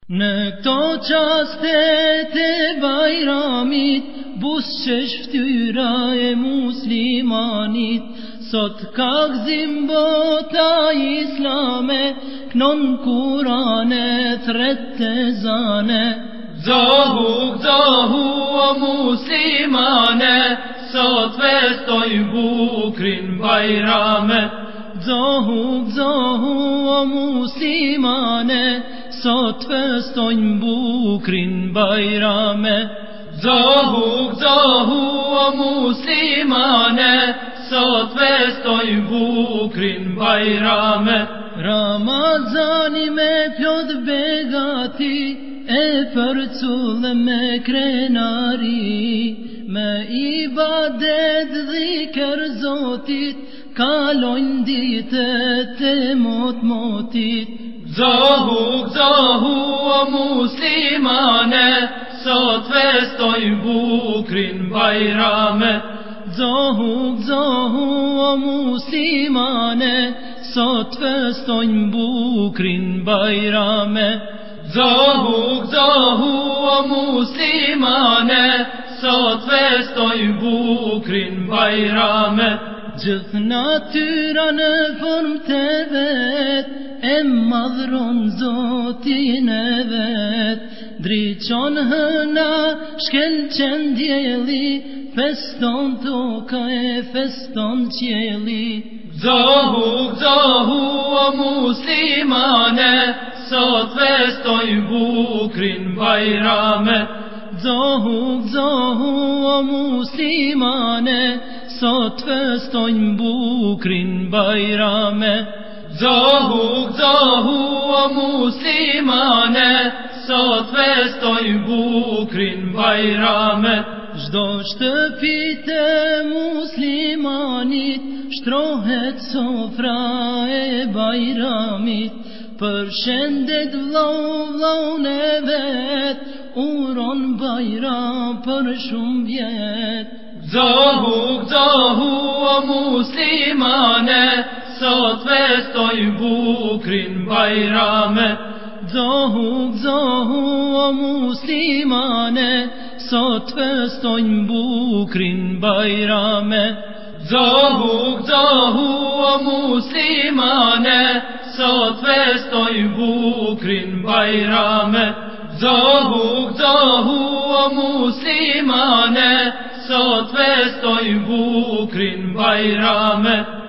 Në këto qastet e bajramit, busqesh ftyra e muslimanit, sot ka gzim bota islame, knon Kurane trette zane. Gzohu o muslimane, sot festoj bukrin bajrame. Gzohu o muslimane, sot festojnë bukrin bajrame. Gzohu o muslimane, sot festojnë bukrin bajrame. Ramazani me plot begati, e përcullë me krenari, me ibadet dhikër Zotit, kalojnë ditët e mot-motit. Gzohu o muslimane, sot festojnë bukrin bajrame. Gzohu o muslimane, sot festojnë bukrin bajrame. Gzohu o muslimane, sot festojnë bukrin bajrame. Gjithë natyra në form të vet, e madhron Zotin e vet. Driqon hëna, shkelqen djeli, feston toka e feston qjeli. Gzohu o muslimane, sot festojnë bukrin bajrame. Gzohu o muslimane, sot festojnë bukrin bajrame. Gzohu o muslimane, sot festojnë bukrin bajrame. Çdo shtëpit e muslimanit, shtrohet sofra e bajramit. Për shendet vllaun e vet, uron bajram për shumë vjet. Gzohu o muslimane, sot festojnë bukrin bajrame. Gzohu o muslimane, sot festojnë bukrin bajrame. Gzohu o muslimane, sot festojnë bukrin bajrame. Gzohu o muslimane, sot festojnë bukrin bajrame.